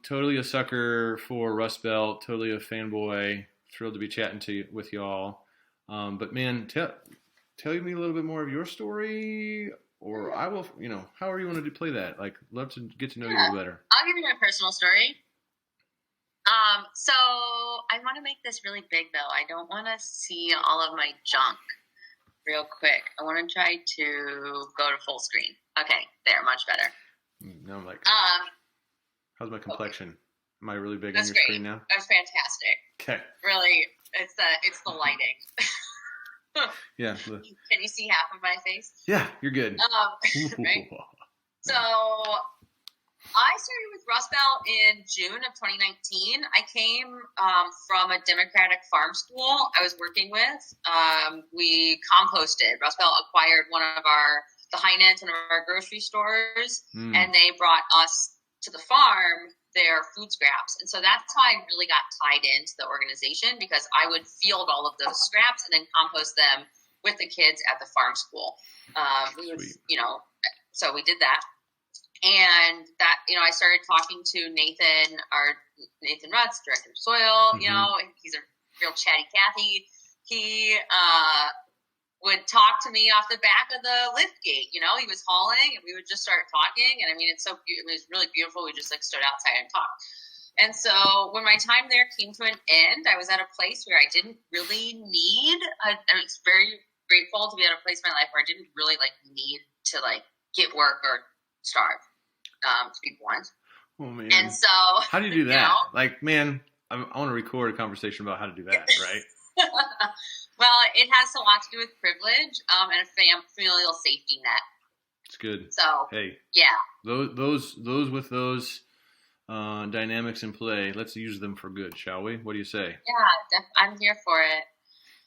Totally a sucker for Rust Belt. Totally a fanboy. Thrilled to be chatting with y'all. But man, tell me a little bit more of your story, or I will. However you want to play that. Like, love to get to know you a little better. I'll give you my personal story. So I want to make this really big, though. I don't want to see all of my junk real quick. I want to try to go to full screen. Okay, there, much better. Now I'm like, how's my complexion? Okay. Am I really big That's on your great. screen now? That's fantastic. Okay. Really, it's the lighting. Yeah. Can you see half of my face? Yeah, you're good. Right? So I started with Rust Belt in June of 2019. I came from a Democratic farm school I was working with. We composted. Rust Belt acquired the Heinz and our grocery stores, and they brought us to the farm their food scraps. And so that's how I really got tied into the organization, because I would field all of those scraps and then compost them with the kids at the farm school. So we did that. And that, I started talking to Nathan Rutz, director of soil, he's a real chatty Cathy. He would talk to me off the back of the lift gate. He was hauling and we would just start talking. And I mean, it was really beautiful. We just stood outside and talked. And so when my time there came to an end, I was at a place where I didn't really I was very grateful to be at a place in my life where I didn't really need to get work or starve, to be blunt. Oh man. And so how do you do that? I want to record a conversation about how to do that, right? Well, it has a lot to do with privilege and a familial safety net. It's good. So hey, yeah, those with those dynamics in play, let's use them for good, shall we? What do you say? Yeah, I'm here for it.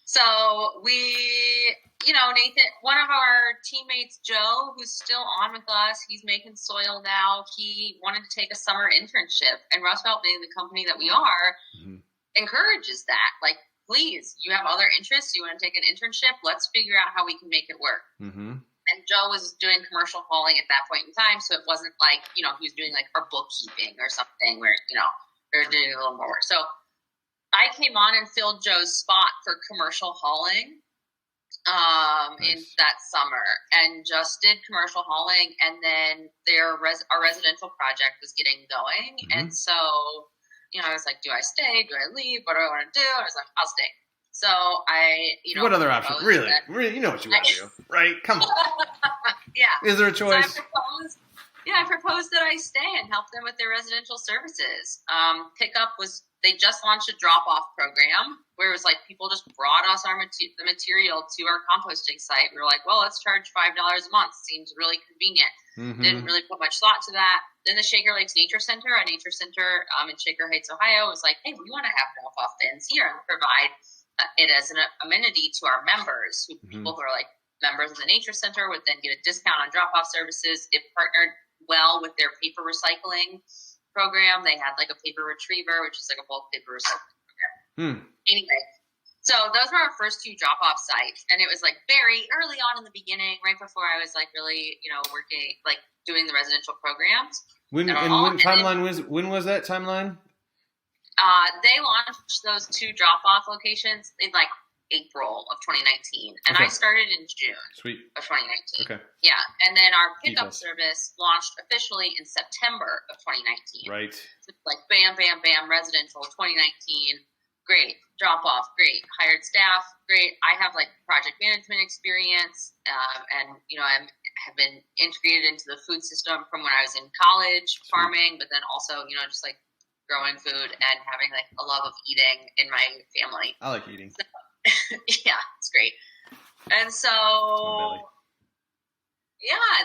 So Nathan, one of our teammates, Joe, who's still on with us, he's making soil now. He wanted to take a summer internship, and Rust Belt, being the company that we are, encourages that. Please, you have other interests, you want to take an internship, let's figure out how we can make it work. Mm-hmm. And Joe was doing commercial hauling at that point in time, so it wasn't he was doing our bookkeeping or something where, they were doing a little more work. So I came on and filled Joe's spot for commercial hauling in that summer, and just did commercial hauling, and then our residential project was getting going, and so I was like, do I stay? Do I leave? What do I want to do? I was like, I'll stay. So I, what other option? Really, you know what you want to do, right? Come on. Yeah. Is there a choice? So I proposed that I stay and help them with their residential services. Pickup they just launched a drop-off program where it was people just brought us the material to our composting site. We were like, well, let's charge $5 a month. Seems really convenient. Mm-hmm. Didn't really put much thought to that. Then the Shaker Lakes Nature Center, in Shaker Heights, Ohio, was like, hey, we want to have drop-off bins here and provide it as an amenity to our members. People who are members of the Nature Center would then get a discount on drop-off services. It partnered well with their paper recycling program. They had a paper retriever, which is a bulk paper recycling program. Anyway, so those were our first two drop-off sites, and it was very early on in the beginning, right before I was really working doing the residential programs. When was that timeline? They launched those two drop-off locations in April of 2019, and I started in June of 2019. Okay. Yeah, and then our pickup service launched officially in September of 2019. Right. So bam, bam, bam, residential 2019, great. Drop-off, great. Hired staff, great. I have project management experience, and I have been integrated into the food system from when I was in college, farming, but then also just growing food and having a love of eating in my family. I like eating. So, yeah, it's great. And so,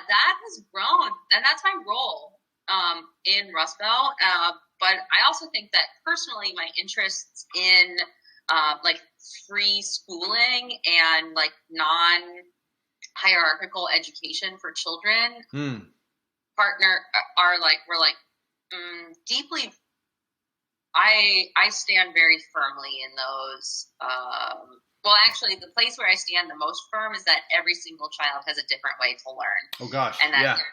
that has grown, and that's my role in Rust Belt. But I also think that personally, my interests in free schooling and non-hierarchical education for children deeply. I stand very firmly in those. Well, actually, the place where I stand the most firm is that every single child has a different way to learn. Oh gosh, and that's yeah.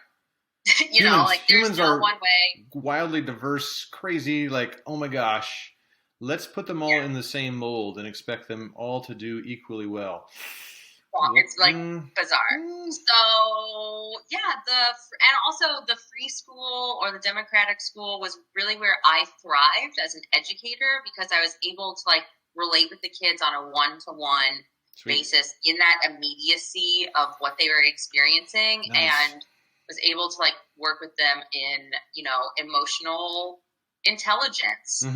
like there's humans no are one way. wildly diverse, crazy. Like, oh my gosh, let's put them all in the same mold and expect them all to do equally well. It's like bizarre. So yeah, and also the free school or the democratic school was really where I thrived as an educator, because I was able to like relate with the kids on a one-to-one basis in that immediacy of what they were experiencing, and was able to like work with them in, emotional intelligence and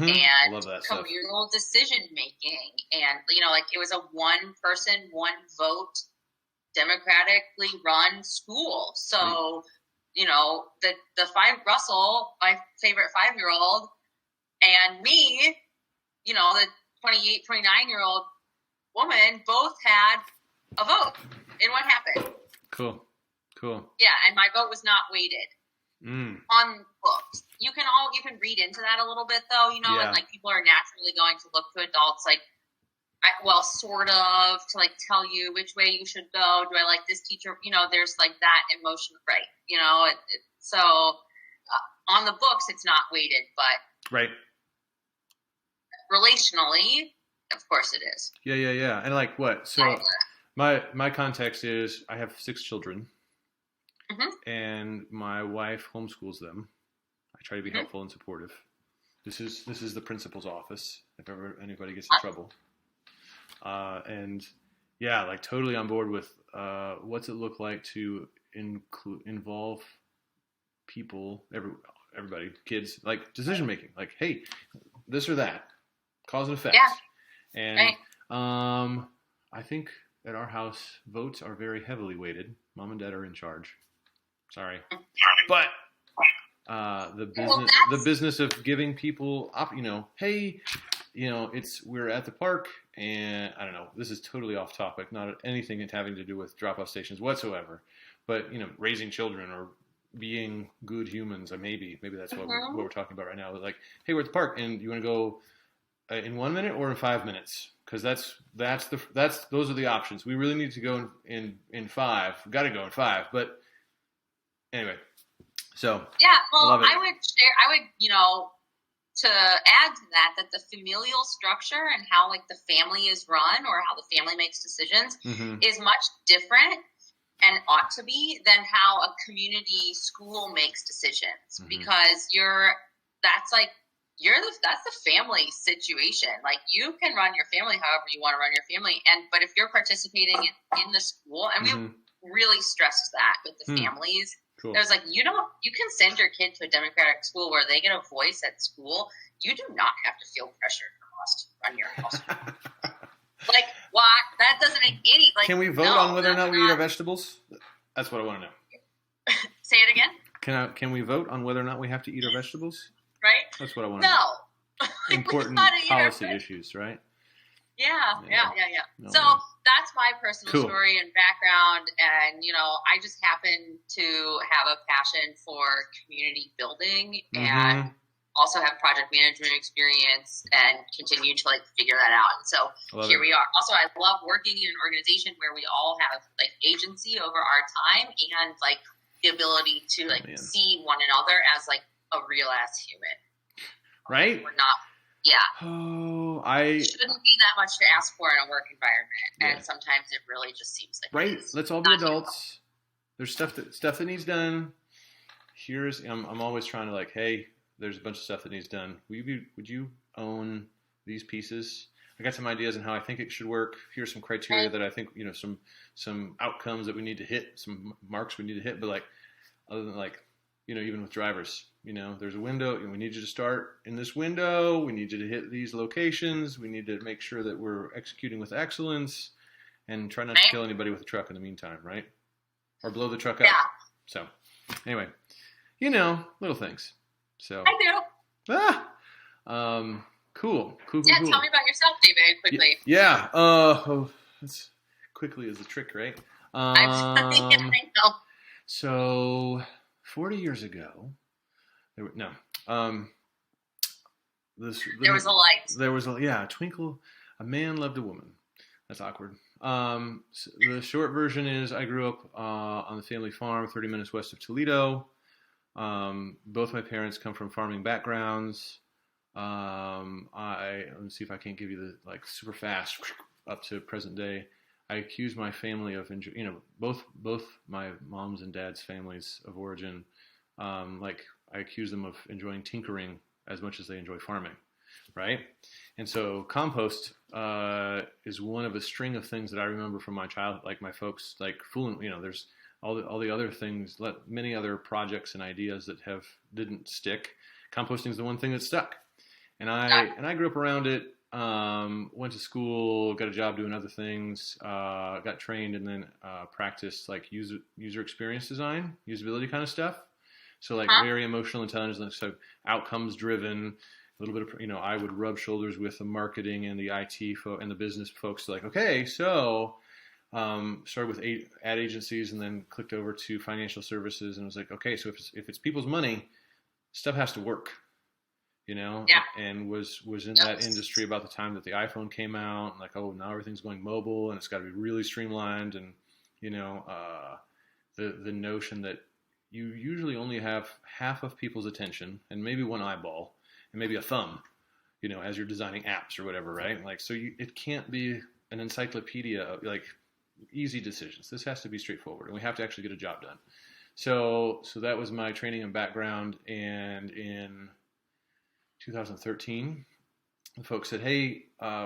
communal decision making, and like it was a one person, one vote, democratically run school. So the Russell, my favorite 5-year-old, and me, the 28, 29-year-old woman, both had a vote in what happened. Cool. Yeah, and my vote was not weighted on books. You can read into that a little bit, though, and like people are naturally going to look to adults like, sort of, to like tell you which way you should go. Do I like this teacher? There's like that emotion, right? So on the books, it's not weighted, but right, relationally, of course it is. Yeah. And like what? So my context is I have 6 children. And my wife homeschools them. I try to be helpful and supportive. This is the principal's office if ever anybody gets in trouble. And yeah, like totally on board with what's it look like to involve people, everybody, kids, like decision making. Like, hey, this or that, cause and effect. Yeah. And I think at our house, votes are very heavily weighted. Mom and Dad are in charge. Sorry, but the business of giving people, hey, we're at the park, and I don't know. This is totally off topic, not anything having to do with drop-off stations whatsoever. But raising children or being good humans, or maybe that's what we're talking about right now. Like, hey, we're at the park, and you want to go in 1 minute or in 5 minutes? Because those are the options. We really need to go in 5. We've got to go in 5, but. Anyway, so yeah, well, I would to add to that the familial structure and how like the family is run or how the family makes decisions is much different and ought to be than how a community school makes decisions, because that's the family situation. Like, you can run your family however you want to run your family, but if you're participating in the school, and we really stressed that with the families. Cool. There's like, you can send your kid to a democratic school where they get a voice at school. You do not have to feel pressured from us to run your household. Like, what? That doesn't make any, like, can we vote on whether or not we eat our vegetables? That's what I want to know. Say it again? Can we vote on whether or not we have to eat our vegetables? Right? That's what I want to know. No. Important policy issues, right? Yeah. No, so that's my personal story and background, and I just happen to have a passion for community building and also have project management experience and continue to like figure that out. And so here we are. Also, I love working in an organization where we all have like agency over our time and like the ability to like see one another as like a real ass human. Right? We're not. Yeah. Oh, it shouldn't be that much to ask for in a work environment, and sometimes it really just seems like right. Let's all be adults. There's stuff that needs done. I'm always trying to like, hey, there's a bunch of stuff that needs done. Would you own these pieces? I got some ideas on how I think it should work. Here's some criteria that I think some outcomes that we need to hit, some marks we need to hit. But like, other than like, even with drivers. There's a window, and we need you to start in this window. We need you to hit these locations. We need to make sure that we're executing with excellence and try not to kill anybody with a truck in the meantime, right? Or blow the truck up. So, anyway, little things. So I do. Cool. Yeah, tell me about yourself, David, quickly. Yeah. That's quickly is a trick, right? I know. So 40 years ago. There was a light. There was a twinkle. A man loved a woman. That's awkward. So the short version is I grew up on the family farm 30 minutes west of Toledo. Both my parents come from farming backgrounds. Let me see if I can't give you the like super fast up to present day. I accuse my family of, both my mom's and dad's families of origin, like I accuse them of enjoying tinkering as much as they enjoy farming, right? And so compost is one of a string of things that I remember from my childhood, like my folks, like fooling, there's all the other things, many other projects and ideas that didn't stick. Composting is the one thing that stuck, and I grew up around it. Went to school, got a job doing other things, got trained, and then practiced like user experience design, usability kind of stuff. So like very emotional intelligence, so outcomes driven. A little bit of, I would rub shoulders with the marketing and the IT and the business folks. Like, okay, so started with ad agencies and then clicked over to financial services and was like, okay, so if it's people's money, stuff has to work. And was in that industry about the time that the iPhone came out, and like, oh, now everything's going mobile and it's got to be really streamlined, and the notion that you usually only have half of people's attention and maybe one eyeball and maybe a thumb, as you're designing apps or whatever, right? Like, so it can't be an encyclopedia of like easy decisions. This has to be straightforward, and we have to actually get a job done. So that was my training and background, and in 2013, the folks said, hey,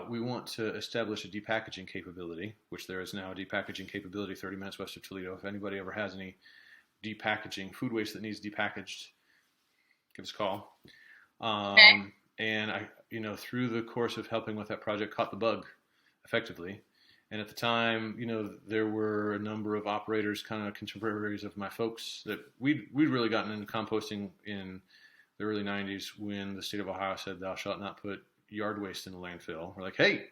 we want to establish a depackaging capability, which there is now a depackaging capability 30 minutes west of Toledo. If anybody ever has any depackaging, food waste that needs depackaged, give us a call. And I, through the course of helping with that project, caught the bug effectively. And at the time, there were a number of operators, kind of contemporaries of my folks, that we'd really gotten into composting in the early 90s when the state of Ohio said, thou shalt not put yard waste in the landfill. We're like, hey,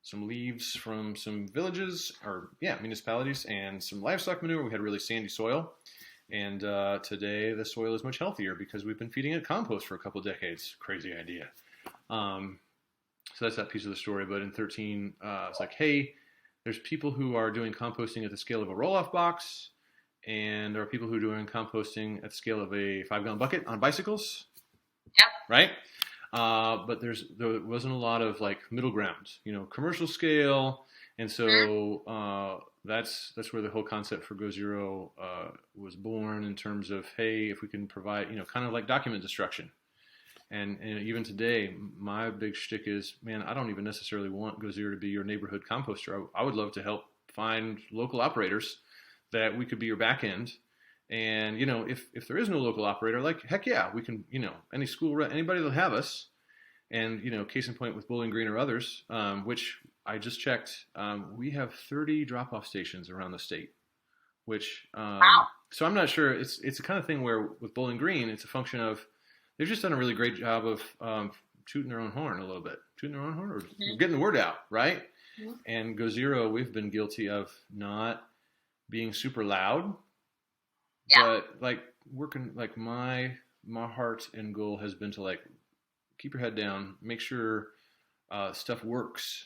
some leaves from some villages or municipalities and some livestock manure. We had really sandy soil. And today the soil is much healthier because we've been feeding it compost for a couple of decades. Crazy idea. So that's that piece of the story. But in 13, it's like, hey, there's people who are doing composting at the scale of a roll-off box. And there are people who are doing composting at the scale of a 5-gallon bucket on bicycles. Yep. Right? But there wasn't a lot of like middle ground, commercial scale. And so that's where the whole concept for GoZERO was born, in terms of, hey, if we can provide, kind of like document destruction. And even today, my big shtick is, man, I don't even necessarily want GoZERO to be your neighborhood composter. I would love to help find local operators that we could be your back end. And, if there is no local operator, like, heck yeah, we can, any school, anybody that'll have us. And, case in point with Bowling Green or others, which I just checked, we have 30 drop-off stations around the state, which, wow. So I'm not sure, it's the kind of thing where with Bowling Green, it's a function of, they've just done a really great job of tooting their own horn a little bit. Tooting their own horn, or getting the word out, right? Mm-hmm. And GoZERO, we've been guilty of not being super loud, but like working, like my heart and goal has been to like keep your head down, make sure stuff works,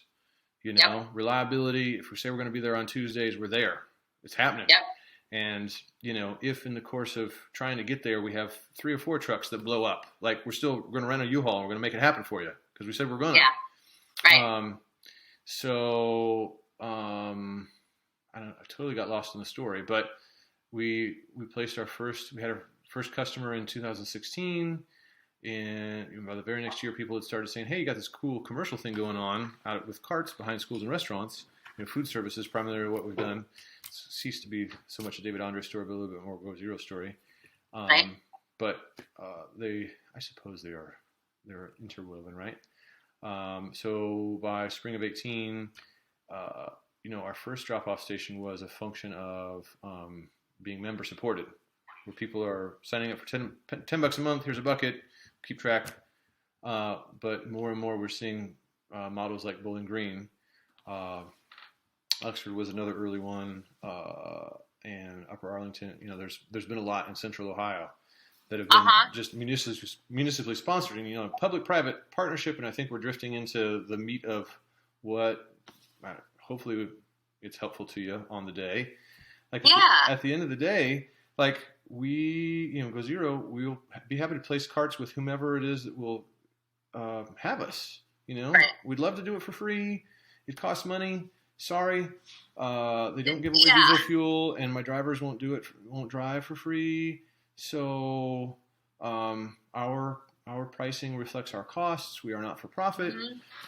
reliability. If we say we're going to be there on Tuesdays, we're there. It's happening. Yep. And, if in the course of trying to get there, we have 3 or 4 trucks that blow up, like we're going to rent a U-Haul and we're going to make it happen for you because we said we're going to. Yeah. Right. I totally got lost in the story, but we had our first customer in 2016, and by the very next year, people had started saying, hey, you got this cool commercial thing going on out with carts behind schools and restaurants. Food services, primarily what we've done. It's ceased to be so much a David Andre story, but a little bit more GoZERO story. Right. But I suppose they're interwoven, right? So by spring of 18, our first drop-off station was a function of being member supported, where people are signing up for $10 a month. Here's a bucket, keep track. But more and more, we're seeing models like Bowling Green. Oxford was another early one, and Upper Arlington. There's been a lot in Central Ohio that have been just municipally sponsored, and public-private partnership. And I think we're drifting into the meat of what hopefully it's helpful to you on the day. Like at the end of the day, like GoZERO, we'll be happy to place carts with whomever it is that will have us. Right. We'd love to do it for free. It costs money. Sorry, they don't give away Yeah. diesel fuel, and my drivers won't drive for free. So our pricing reflects our costs. We are not for profit,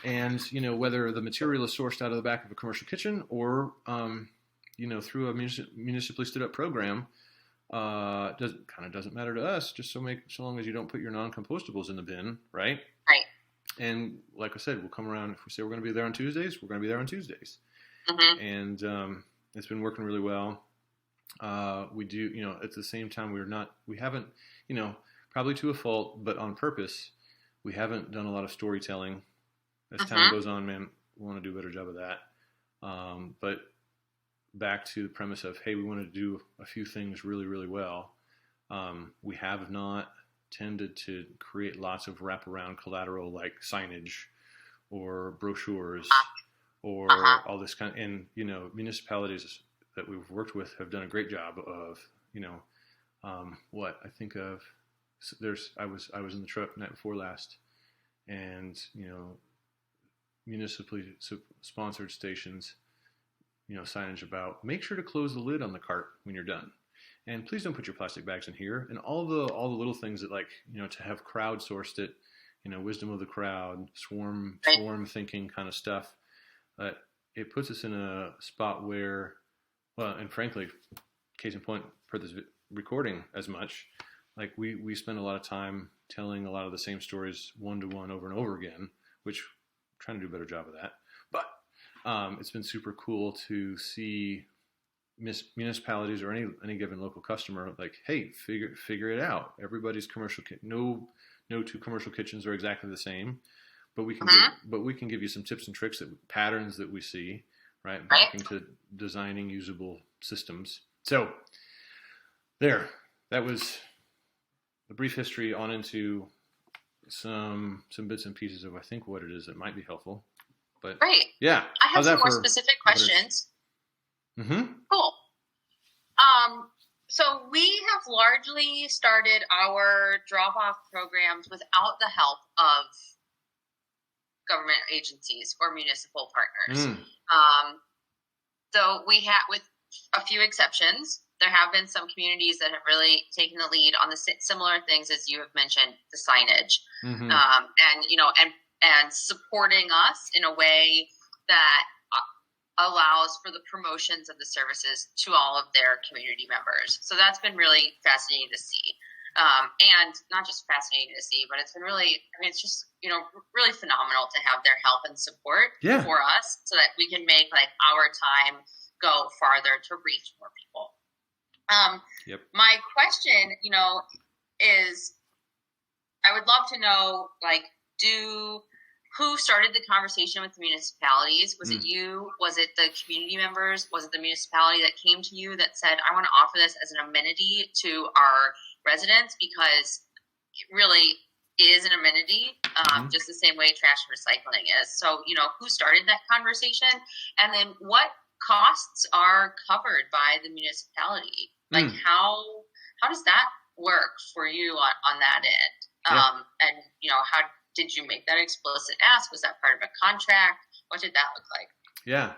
and whether the material is sourced out of the back of a commercial kitchen or through a municipally stood up program, doesn't matter to us. Just so long as you don't put your non-compostables in the bin, right? Right. And like I said, we'll come around. If we say we're going to be there on Tuesdays, we're going to be there on Tuesdays. And it's been working really well. We do, at the same time, we haven't, probably to a fault, but on purpose, we haven't done a lot of storytelling. As time goes on, man, we want to do a better job of that. But back to the premise of, hey, we want to do a few things really, really well. We have not tended to create lots of wraparound collateral like signage or brochures or all this kind of, and municipalities that we've worked with have done a great job of what I think of. I was in the truck night before last, and municipally sponsored stations, signage about make sure to close the lid on the cart when you're done. And please don't put your plastic bags in here, and all the little things that to have crowdsourced it, wisdom of the crowd, swarm thinking kind of stuff. It puts us in a spot where, well, and frankly, case in point for this recording as much, like we spend a lot of time telling a lot of the same stories one-to-one over and over again, which I'm trying to do a better job of that. But it's been super cool to see municipalities or any given local customer like, hey, figure it out. Everybody's no two commercial kitchens are exactly the same, but we can give you some tips and tricks, patterns that we see, right? Back into designing usable systems. So that was the brief history on into some bits and pieces of I think what it is that might be helpful. But yeah, I have some more specific questions. Cool. So we have largely started our drop-off programs without the help of government agencies or municipal partners. So we have, with a few exceptions, there have been some communities that have really taken the lead on the similar things as you have mentioned, the signage, and supporting us in a way that allows for the promotions of the services to all of their community members. So that's been really fascinating to see. And not just fascinating to see, but it's been really, it's just, really phenomenal to have their help and support for us so that we can make our time go farther to reach more people. My question, is I would love to know, who started the conversation with the municipalities? Was it you? Was it the community members? Was it the municipality that came to you that said, I want to offer this as an amenity to our residents because it really is an amenity, just the same way trash and recycling is. So, who started that conversation? And then what costs are covered by the municipality? How does that work for you on that end? And, how did you make that explicit ask? Was that part of a contract? What did that look like? Yeah.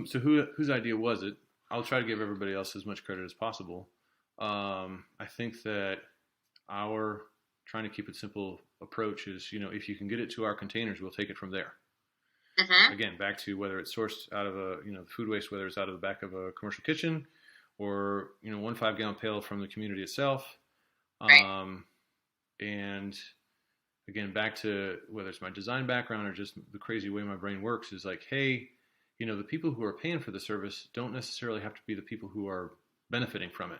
So whose idea was it? I'll try to give everybody else as much credit as possible. I think that our trying to keep it simple approach is, if you can get it to our containers, we'll take it from there. Again, back to whether it's sourced out of food waste, whether it's out of the back of a commercial kitchen or, 1 5-gallon pail from the community itself. And again, back to whether it's my design background or just the crazy way my brain works is like, hey, the people who are paying for the service don't necessarily have to be the people who are benefiting from it,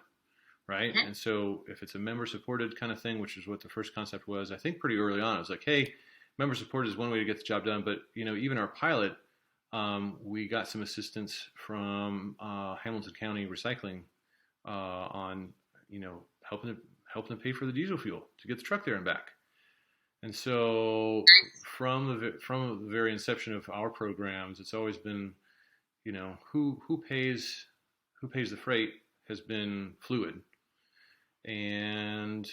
right? And so if it's a member-supported kind of thing, which is what the first concept was, I think pretty early on, it was like, hey, member-supported is one way to get the job done, but, even our pilot, we got some assistance from Hamilton County Recycling on, helping to pay for the diesel fuel to get the truck there and back. And so from the very inception of our programs, it's always been, who pays the freight has been fluid. and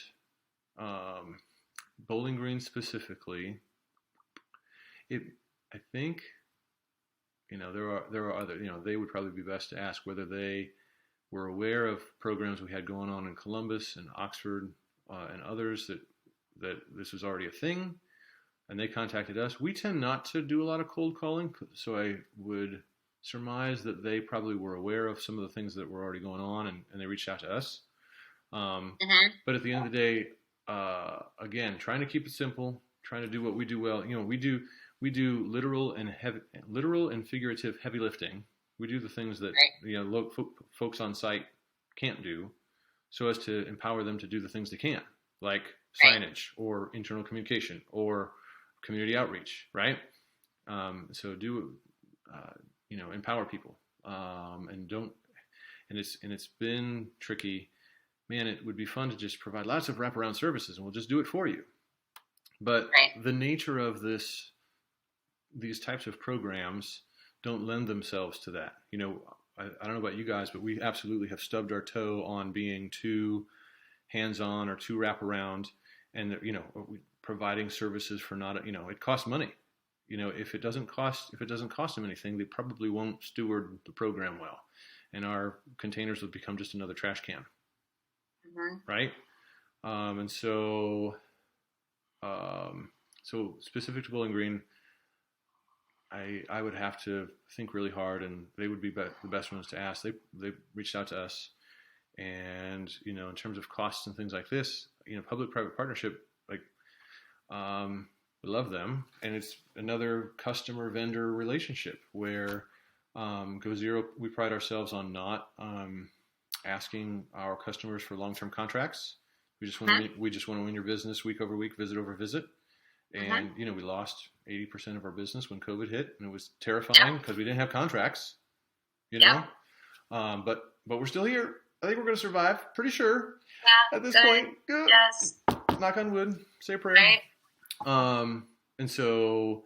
Bowling Green specifically, I think, there are other, they would probably be best to ask whether they were aware of programs we had going on in Columbus and Oxford and others that this was already a thing, and they contacted us. We tend not to do a lot of cold calling, so I would surmise that they probably were aware of some of the things that were already going on, and they reached out to us. But at the end of the day, again, trying to keep it simple, trying to do what we do well. We do literal and figurative heavy lifting. We do the things that folks on site can't do, so as to empower them to do the things they can, like signage or internal communication or community outreach, right? So empower people, and it's been tricky. Man, it would be fun to just provide lots of wraparound services and we'll just do it for you. But the nature of these types of programs don't lend themselves to that. I don't know about you guys, but we absolutely have stubbed our toe on being too hands-on or too wraparound, and providing services for not, it costs money. If it doesn't cost them anything, they probably won't steward the program well, and our containers will become just another trash can. Right? And so specific to Bowling Green, I would have to think really hard, and they would be the best ones to ask. They reached out to us, and in terms of costs and things like this, public-private partnership, we love them, and it's another customer-vendor relationship where GoZERO, we pride ourselves on not asking our customers for long-term contracts. We just want to win your business week over week, visit over visit. And, we lost 80% of our business when COVID hit, and it was terrifying because we didn't have contracts, but we're still here. I think we're going to survive, pretty sure at this point. Good. Yes. Knock on wood, say a prayer. Right. And so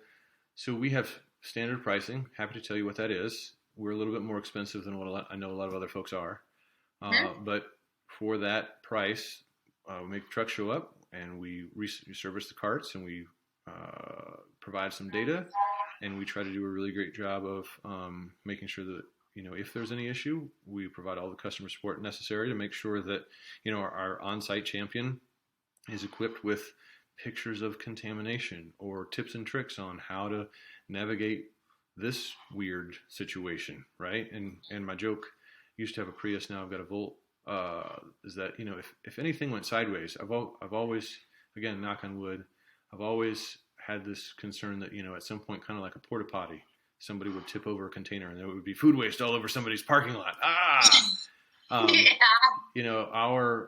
we have standard pricing. Happy to tell you what that is. We're a little bit more expensive than what I know a lot of other folks are. But for that price, we make the truck show up, and we service the carts, and we provide some data, and we try to do a really great job of making sure that, if there's any issue, we provide all the customer support necessary to make sure that, our on-site champion is equipped with pictures of contamination or tips and tricks on how to navigate this weird situation, right? And my joke, used to have a Prius, now I've got a Volt, is that, if anything went sideways, I've always, again, knock on wood, I've always had this concern that, at some point, kind of like a porta potty, somebody would tip over a container and there would be food waste all over somebody's parking lot.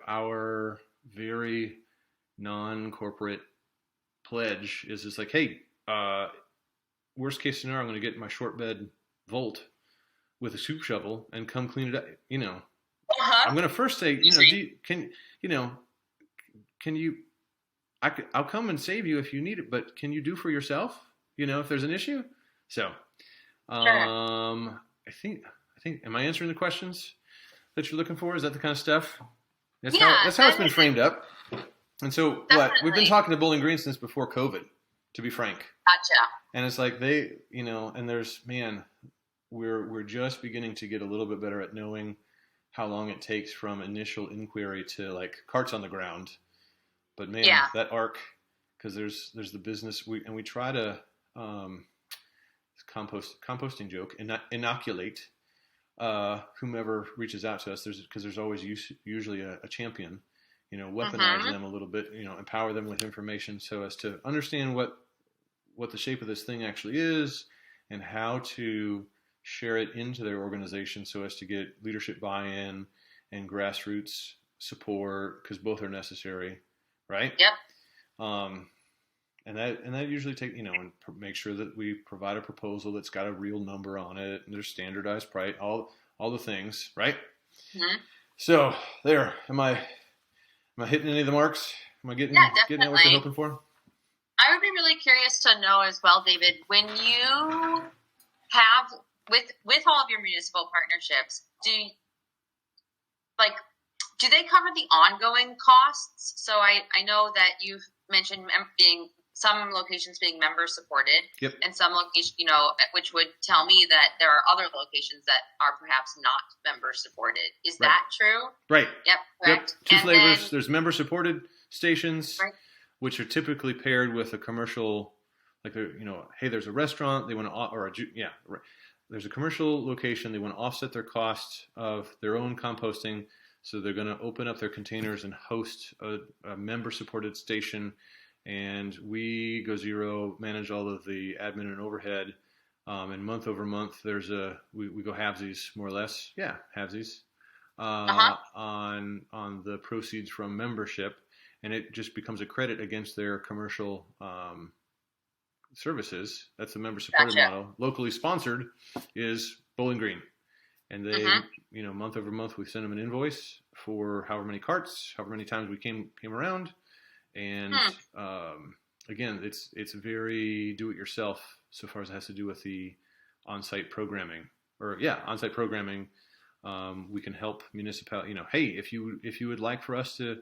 Our very non-corporate pledge is just like, hey, worst case scenario, I'm going to get my short bed Volt with a soup shovel and come clean it up. I'm going to first say, I'll come and save you if you need it, but can you do for yourself, if there's an issue? So, sure. I think, am I answering the questions that you're looking for? Is that the kind of stuff? That's how it's been framed up. And so we've been talking to Bowling Green since before COVID, to be frank. Gotcha. And it's like and there's, we're just beginning to get a little bit better at knowing how long it takes from initial inquiry to like carts on the ground. But that arc, because there's the business, we try to composting joke, inoculate whomever reaches out to us. Because there's always usually a champion, weaponize them a little bit, empower them with information so as to understand what the shape of this thing actually is and how to share it into their organization so as to get leadership buy-in and grassroots support, because both are necessary, right? Yep. And that usually and make sure that we provide a proposal that's got a real number on it, and there's standardized price, all the things, right? Mm-hmm. So there, am I hitting any of the marks? Am I getting at what you're hoping for? I would be really curious to know as well, David, when you have with all of your municipal partnerships, do they cover the ongoing costs? So I know that you've mentioned being some locations being member supported, Yep. and some locations, which would tell me that there are other locations that are perhaps not member supported. Is Right. that true? Right. Yep. Correct. Yep. Two and flavors. then, There's member supported stations, right. which are typically paired with a commercial, like hey, there's a restaurant they want to, there's a commercial location, they want to offset their cost of their own composting, so they're going to open up their containers and host a member supported station. And we, GoZERO, manage all of the admin and overhead. And month over month, we go halvesies, more or less. Yeah, halvesies on the proceeds from membership, and it just becomes a credit against their commercial services. That's the member supported model. Locally sponsored is Bowling Green, and they, month over month, we send them an invoice for however many carts, however many times we came around. And again, it's very do-it-yourself so far as it has to do with the on-site programming. On-site programming. We can help municipality. Hey, if you would like for us to,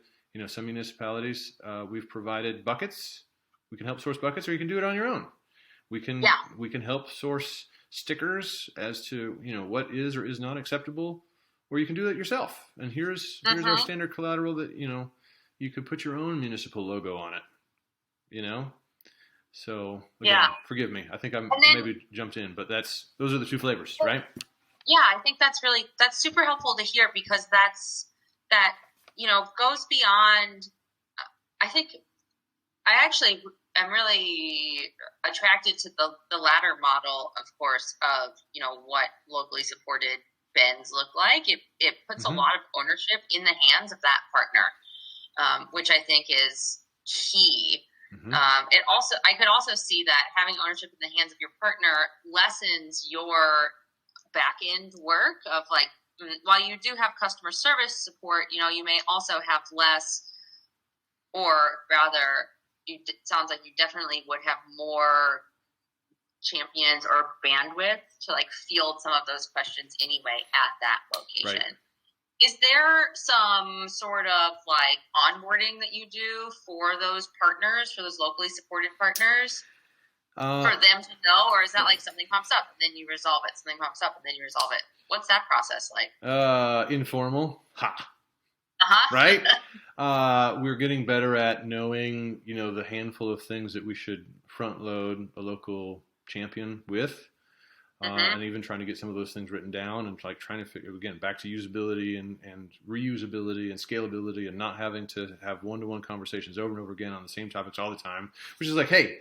some municipalities, we've provided buckets. We can help source buckets, or you can do it on your own. We can help source stickers as to what is or is not acceptable, or you can do it yourself. And here's our standard collateral that you could put your own municipal logo on it, So again, forgive me. I think I maybe jumped in, but those are the two flavors, right? Yeah, I think that's super helpful to hear, because that goes beyond. I think I actually am really attracted to the latter model, of course, of what locally supported bins look like. It puts a lot of ownership in the hands of that partner. Which I think is key. I could also see that having ownership in the hands of your partner lessens your back end work of, like, while you do have customer service support, you may also have less, or rather, it sounds like you definitely would have more champions or bandwidth to, like, field some of those questions anyway at that location. Right. Is there some sort of, like, onboarding that you do for those partners, for those locally supported partners, for them to know? Or is that, like, something pops up and then you resolve it, something pops up and then you resolve it? What's that process like? Informal. Right? We're getting better at knowing, the handful of things that we should front load a local champion with. And even trying to get some of those things written down, and, like, trying to figure, again, back to usability and reusability and scalability, and not having to have one-to-one conversations over and over again on the same topics all the time, which is like, hey,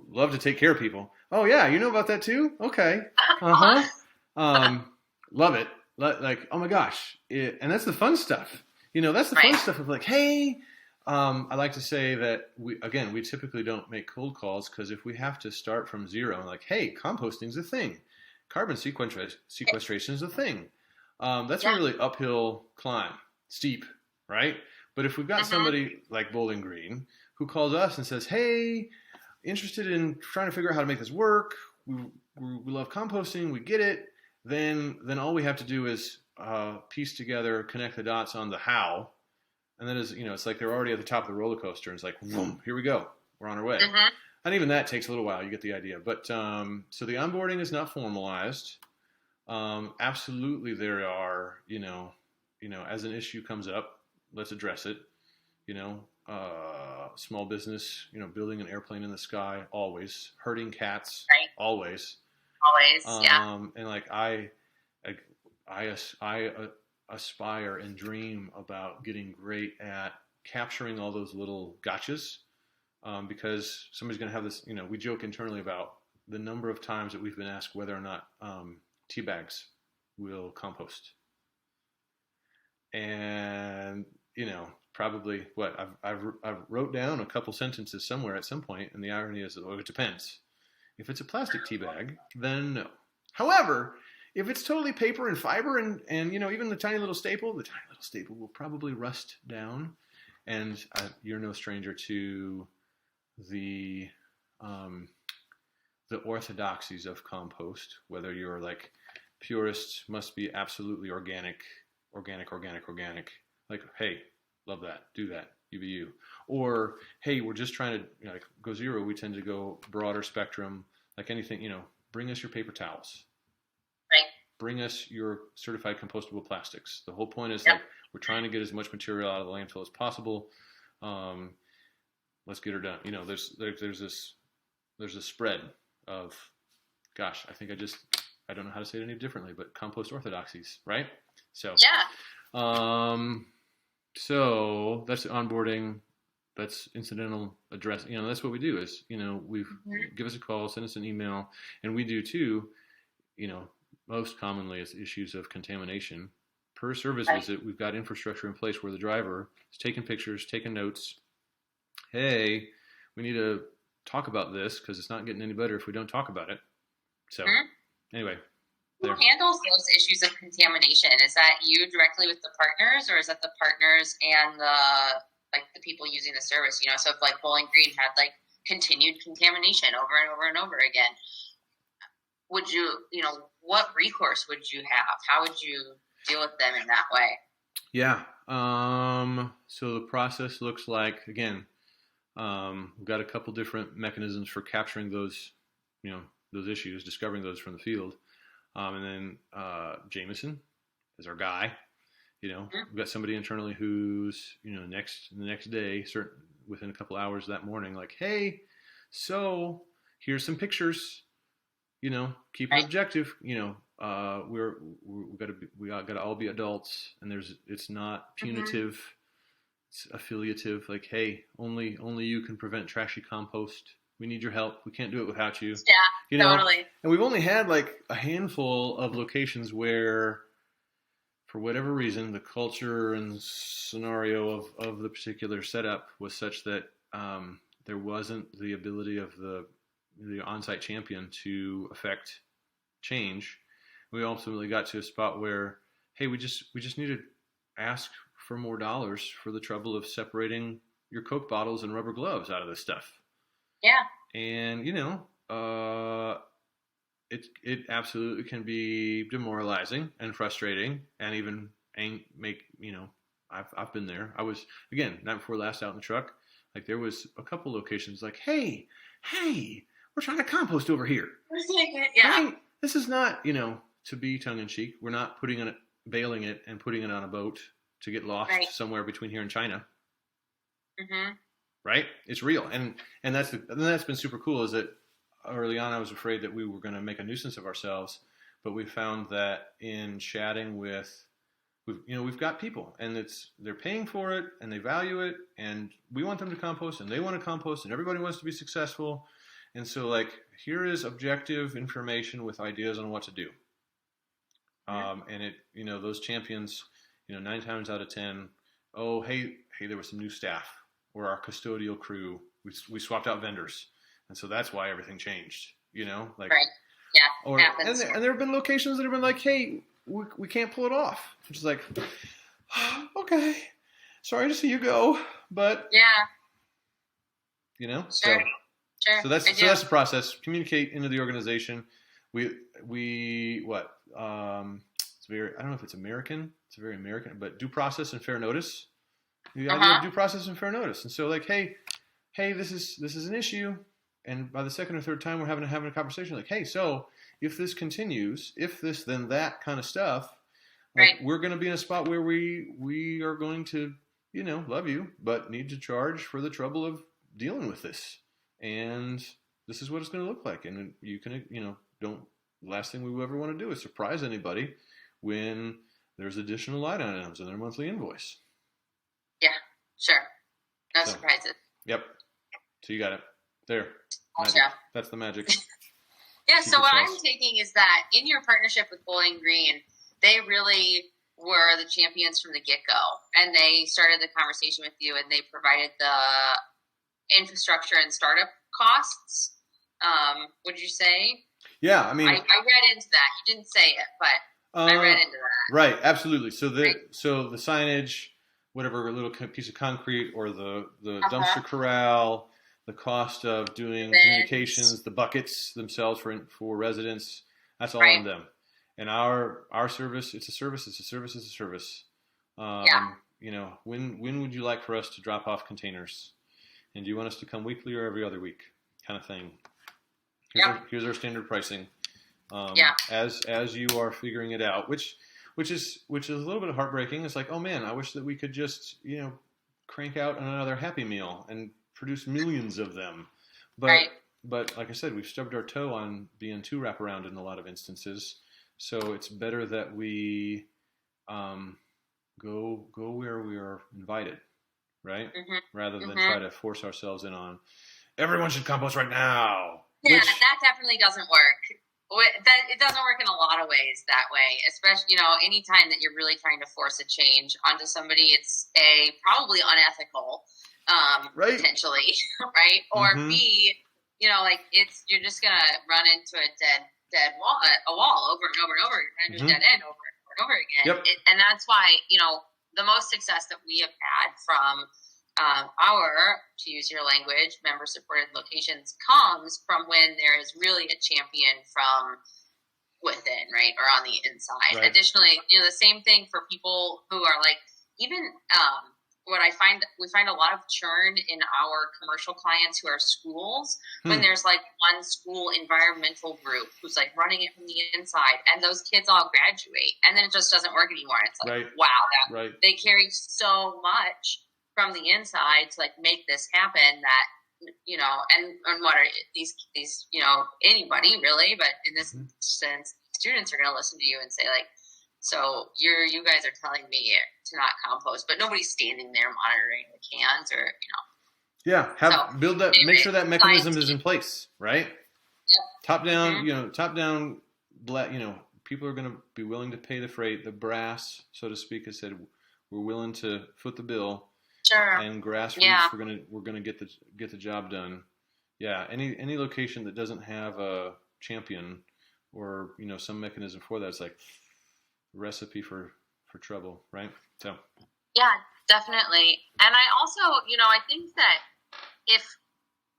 love to take care of people. Oh yeah, you know about that too? Okay. Love it. Like, oh my gosh. And that's the fun stuff. That's the fun stuff of, like, hey, I like to say that we typically don't make cold calls, because if we have to start from zero and, like, hey, composting's a thing, carbon sequestration is a thing, that's a really uphill climb, steep, right? But if we've got somebody like Bowling Green who calls us and says, hey, interested in trying to figure out how to make this work, we love composting, we get it, then all we have to do is piece together, connect the dots on the how. And then, it's like they're already at the top of the roller coaster, and it's like, boom, here we go. We're on our way. And even that takes a little while. You get the idea. But so the onboarding is not formalized. Absolutely, there are, as an issue comes up, let's address it. Small business, building an airplane in the sky, always. Herding cats, always. Always, yeah. And, like, I aspire and dream about getting great at capturing all those little gotchas, because somebody's going to have this, we joke internally about the number of times that we've been asked whether or not tea bags will compost. And, probably I've wrote down a couple sentences somewhere at some point, and the irony is, it depends. If it's a plastic tea bag, then no. However, if it's totally paper and fiber and even the tiny little staple will probably rust down. And you're no stranger to the orthodoxies of compost, whether you're, like, purists must be absolutely organic, Like, hey, love that, do that, you be you. Or, hey, we're just trying to, like GoZERO, we tend to go broader spectrum, like anything, bring us your paper towels. Right. Bring us your certified compostable plastics. The whole point is Yep. like, we're trying to get as much material out of the landfill as possible. Let's get her done. There's this spread of, gosh, I don't know how to say it any differently, but compost orthodoxies, right? So, so that's onboarding. That's incidental address. That's what we do is, give us a call, send us an email, and we do too, most commonly it's issues of contamination. Per service visit, we've got infrastructure in place where the driver is taking pictures, taking notes. Hey, we need to talk about this because it's not getting any better if we don't talk about it. So, anyway. Who handles those issues of contamination? Is that you directly with the partners, or is that the partners and the people using the service? So if like Bowling Green had like continued contamination over and over and over again, would you, what recourse would you have? How would you deal with them in that way? Yeah. So the process looks like, again, we've got a couple different mechanisms for capturing those, those issues, discovering those from the field. And then Jameson is our guy. We've got somebody internally who's, the next day, within a couple hours that morning, like, hey, so here's some pictures. Keep it objective. We got to all be adults, and it's not punitive. It's affiliative. Like, hey, only you can prevent trashy compost. We need your help. We can't do it without you. Yeah, totally. And we've only had like a handful of locations where, for whatever reason, the culture and scenario of the particular setup was such that there wasn't the ability of the on-site champion to affect change. We ultimately got to a spot where, hey, we just need to ask for more dollars for the trouble of separating your Coke bottles and rubber gloves out of this stuff. Yeah. And, it absolutely can be demoralizing and frustrating and even make, I've been there. I was, again, night before last out in the truck, like there was a couple locations like, hey, we're trying to compost over here. Yeah. Right? This is not, to be tongue in cheek. We're not bailing it and putting it on a boat to get lost somewhere between here and China. Mm-hmm. Right? It's real. And that's been super cool is that early on I was afraid that we were going to make a nuisance of ourselves, but we found that in chatting we've got people and they're paying for it and they value it and we want them to compost and they want to compost and everybody wants to be successful. And so like, here is objective information with ideas on what to do. And those champions, 9 times out of 10, oh, hey, there was some new staff. Or our custodial crew, we swapped out vendors, and so that's why everything changed. Like, right, yeah, and there have been locations that have been like, hey, we can't pull it off. Which is like, okay, sorry to see you go, but sure. So that's the process. Communicate into the organization. We what? It's very, I don't know if it's American. It's very American, but due process and fair notice. The idea of due process and fair notice. And so like, hey, this is an issue. And by the second or third time we're having a conversation like, hey, so if this continues, if this, then that kind of stuff, like, we're going to be in a spot where we are going to, love you, but need to charge for the trouble of dealing with this. And this is what it's going to look like. And you can, the last thing we ever want to do is surprise anybody when there's additional line items in their monthly invoice. Yeah, sure. No surprises. Yep. So you got it. There. Gotcha. That's the magic. Yeah, so what I'm taking is that in your partnership with Bowling Green, they really were the champions from the get-go. And they started the conversation with you and they provided the infrastructure and startup costs. Would you say? Yeah, I mean, I read into that. You didn't say it, but I read into that. Right, absolutely. So the signage, whatever little piece of concrete or the dumpster corral, the cost of doing communications, the buckets themselves for residents, that's all on them. And our service, it's a service. when would you like for us to drop off containers? And do you want us to come weekly or every other week, kind of thing? Here's our standard pricing. As you are figuring it out, which is a little bit heartbreaking. It's like, oh man, I wish that we could just crank out another Happy Meal and produce millions of them. But like I said, we've stubbed our toe on being too wraparound in a lot of instances. So it's better that we go where we are invited, right? Rather than try to force ourselves in on everyone should compost right now. Yeah, that definitely doesn't work. It doesn't work in a lot of ways that way, especially, anytime that you're really trying to force a change onto somebody, it's probably unethical, potentially, right? Or B, you're just going to run into a dead wall, over and over and over. You're going to do a dead end over and over again. Yep. And that's why, the most success that we have had from our, to use your language, member-supported locations comes from when there is really a champion from within, right, or on the inside. Right. Additionally, the same thing for people who are even we find a lot of churn in our commercial clients who are schools when there's one school environmental group who's running it from the inside, and those kids all graduate, and then it just doesn't work anymore. It's wow, they carry so much from the inside to make this happen that and what are these anybody really, but in this instance, students are going to listen to you and say so you guys are telling me to not compost, but nobody's standing there monitoring the cans make sure that mechanism is in place, right? Yep. Top down, people are going to be willing to pay the freight. The brass, so to speak, has said we're willing to foot the bill. Sure. And grassroots, we're gonna get the job done. Yeah. Any location that doesn't have a champion or some mechanism for that, it's a recipe for trouble, right? So. Yeah, definitely. And I also, I think that if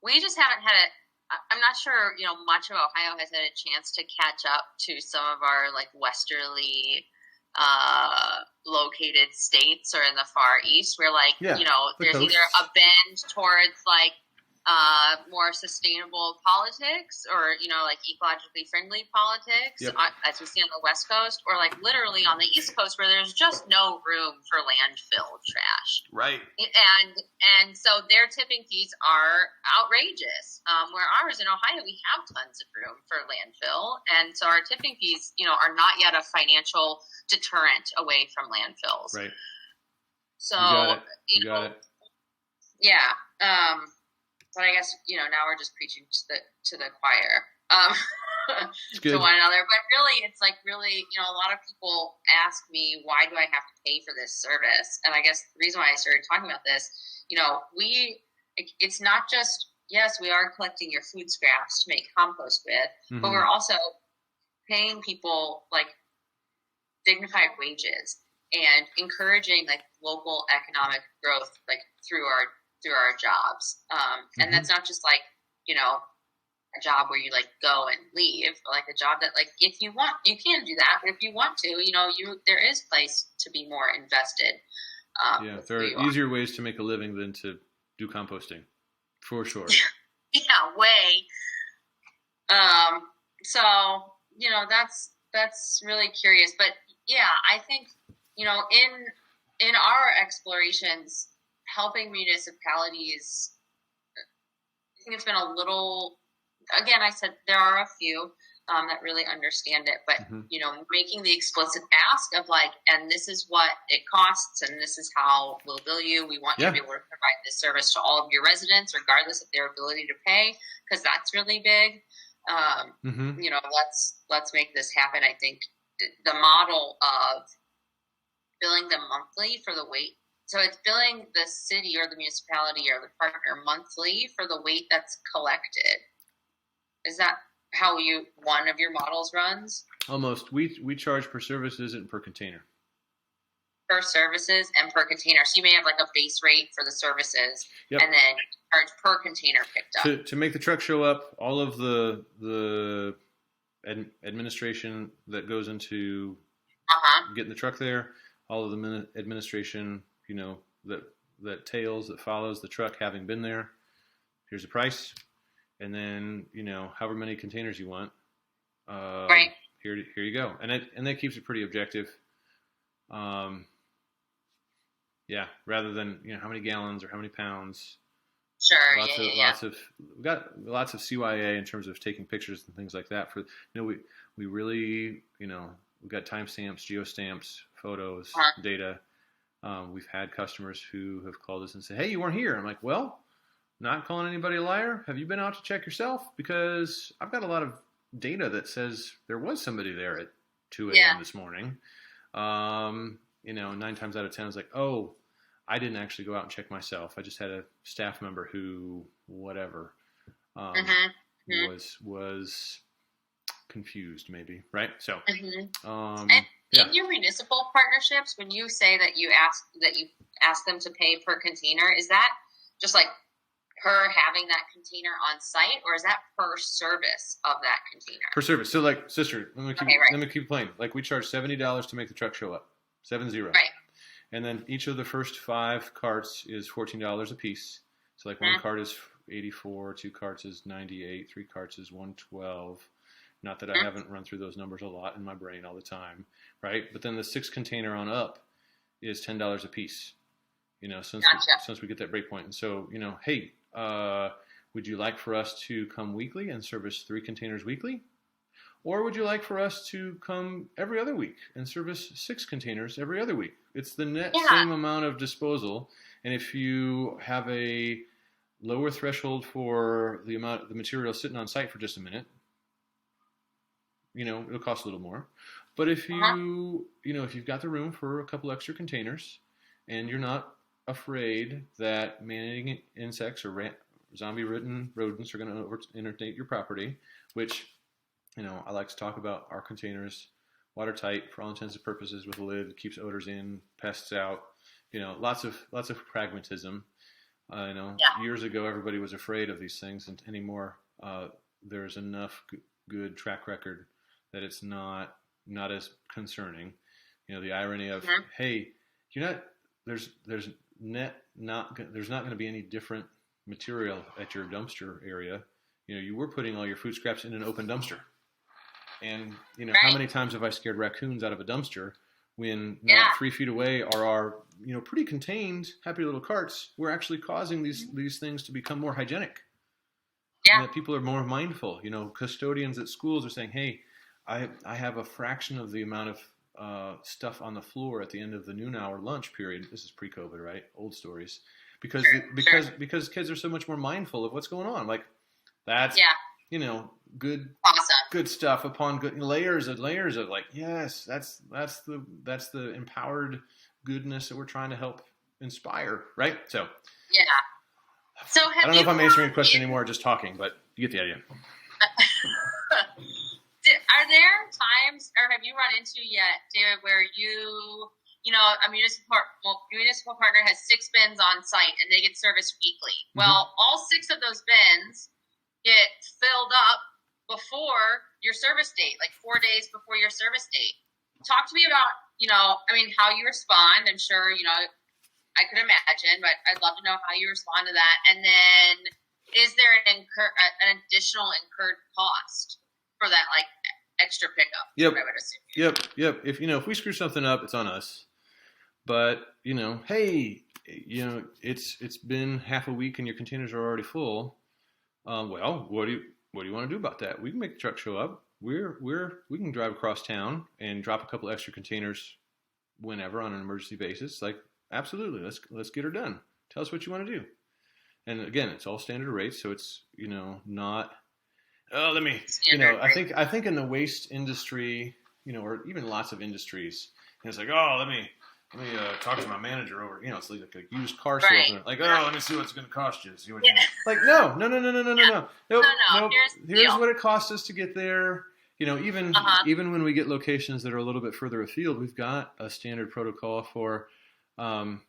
we just haven't had I'm not sure, much of Ohio has had a chance to catch up to some of our westerly located states or in the Far East where there's either a bend towards more sustainable politics or ecologically friendly politics as we see on the West Coast, or literally on the East Coast where there's just no room for landfill trash, right? And so their tipping fees are outrageous, where ours in Ohio we have tons of room for landfill, and so our tipping fees are not yet a financial deterrent away from landfills, right? So you got it. Yeah. But I guess, now we're just preaching to the choir, to one another. But really, it's a lot of people ask me, why do I have to pay for this service? And I guess the reason why I started talking about this, it's not just, yes, we are collecting your food scraps to make compost with, but we're also paying people dignified wages and encouraging local economic growth through our jobs, and that's not just a job where you go and leave, but a job that if you want, you can do that, but if you want to, there is place to be more invested. There are easier ways to make a living than to do composting, for sure. Yeah, way. So that's really curious, but yeah, I think in our explorations, helping municipalities, I think it's been a little, again, I said there are a few that really understand it, but, making the explicit ask of and this is what it costs and this is how we'll bill you. We want you to be able to provide this service to all of your residents, regardless of their ability to pay, because that's really big. Let's make this happen. I think the model of billing them monthly for the weight. So it's billing the city or the municipality or the partner monthly for the weight that's collected. Is that how one of your models runs? Almost. We charge per services and per container. Per services and per container. So you may have a base rate for the services, and then charge per container picked up. To make the truck show up, all of the administration that goes into getting the truck there, all of the administration, that tails, that follows the truck having been there. Here's the price. And then, however many containers you want, Right. here you go. And that keeps it pretty objective. Yeah, rather than, how many gallons or how many pounds. Sure. We've got lots of CYA in terms of taking pictures and things like that. For, we really, we've got timestamps, geostamps, photos, data. We've had customers who have called us and said, "Hey, you weren't here." I'm like, "Well, not calling anybody a liar. Have you been out to check yourself? Because I've got a lot of data that says there was somebody there at 2 a.m. this morning." 9 times out of 10, I was like, "Oh, I didn't actually go out and check myself. I just had a staff member who, whatever, was confused, maybe, right?" So, in your municipal partnerships, when you say that you ask them to pay per container, is that just like per having that container on site, or is that per service of that container? Per service. So, like, sister, let me keep playing. Like, we charge $70 to make the truck show up. 70. Right. And then each of the first 5 carts is $14 a piece. So, like, one cart is 84, 2 carts is 98, 3 carts is 112. Not that I haven't run through those numbers a lot in my brain all the time, right? But then the 6 container on up is $10 a piece. Since we get that break point. And so, hey, would you like for us to come weekly and service 3 containers weekly? Or would you like for us to come every other week and service 6 containers every other week? It's the net same amount of disposal. And if you have a lower threshold for the amount of the material sitting on site for just a minute, it'll cost a little more. But if if you've got the room for a couple extra containers and you're not afraid that man-eating insects or zombie-ridden rodents are going to inundate your property, which, I like to talk about our containers, watertight for all intents and purposes with a lid, keeps odors in, pests out, lots of pragmatism. Years ago, everybody was afraid of these things, and anymore, there's enough good track record that it's not as concerning. The irony of, hey, there's not going to be any different material at your dumpster area. You were putting all your food scraps in an open dumpster. And, how many times have I scared raccoons out of a dumpster when 3 feet away are our, pretty contained, happy little carts? We're actually causing these things to become more hygienic. Yeah. And that people are more mindful. Custodians at schools are saying, hey, I have a fraction of the amount of stuff on the floor at the end of the noon hour lunch period. This is pre-COVID, right? Old stories. Because kids are so much more mindful of what's going on. Like, that's, good stuff upon good layers of like, yes, that's the empowered goodness that we're trying to help inspire, right? So I don't know if I'm answering your question anymore, just talking, but you get the idea. Are there times, or have you run into yet, David, where a municipal partner has 6 bins on site and they get serviced weekly? Well, all 6 of those bins get filled up before your service date, like 4 days before your service date. Talk to me about, how you respond. I'm sure, I could imagine, but I'd love to know how you respond to that. And then is there an additional incurred cost for that, like, extra pickup? Yep. I would assume. Yep. If we screw something up, it's on us. But, hey, it's been half a week and your containers are already full. Well, what do you want to do about that? We can make the truck show up. We can drive across town and drop a couple extra containers whenever on an emergency basis. Like, absolutely, let's get her done. Tell us what you want to do. And again, it's all standard rates, so it's not. Oh, let me. I think in the waste industry, or even lots of industries, it's like, oh, let me talk to my manager over. It's like a used car salesman. Like, oh, let me see what it's going to cost you. See what you like. No. Nope. Here's what it costs us to get there. Even when we get locations that are a little bit further afield, we've got a standard protocol for,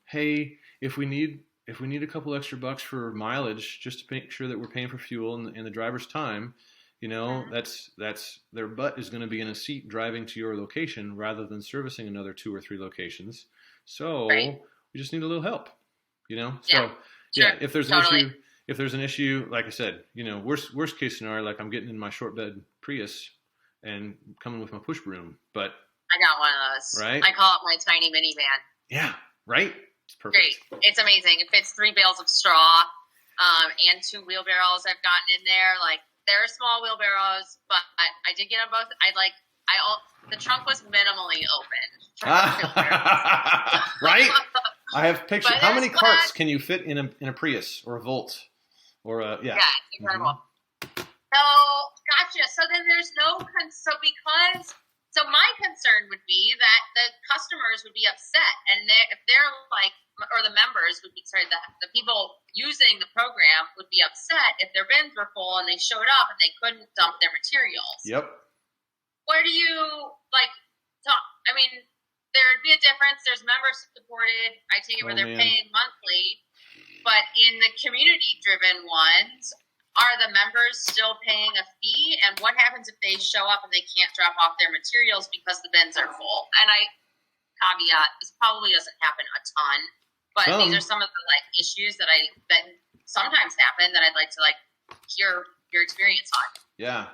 hey, if we need a couple extra bucks for mileage, just to make sure that we're paying for fuel and the driver's time, that's their butt is going to be in a seat driving to your location rather than servicing another 2 or 3 locations. So we just need a little help, you know? Yeah, So sure, yeah, if there's an totally. issue, like I said, you know, worst case scenario, like I'm getting in my short bed Prius and coming with my push broom, but I got one of those. right? I call it my tiny minivan. Yeah, right? It's perfect. Great. It's amazing. It fits 3 bales of straw, and 2 wheelbarrows I've gotten in there. Like, they're small wheelbarrows, but I did get them both. The trunk was minimally open. Right? I have pictures. But How many there's carts one- can you fit in a Prius or a Volt or a Yeah, it's incredible. Mm-hmm. So, gotcha. So then there's so my concern would be that the customers would be upset, and if they're like, or the members would be, sorry, the people using the program would be upset if their bins were full and they showed up and they couldn't dump their materials. Yep. Where do you, like, talk? I mean, there'd be a difference. There's members supported. I take it where they're paying monthly. But in the community-driven ones, are the members still paying a fee? And what happens if they show up and they can't drop off their materials because the bins are full? And caveat, this probably doesn't happen a ton, but these are some of the issues that sometimes happen that I'd like to hear your experience on. Yeah.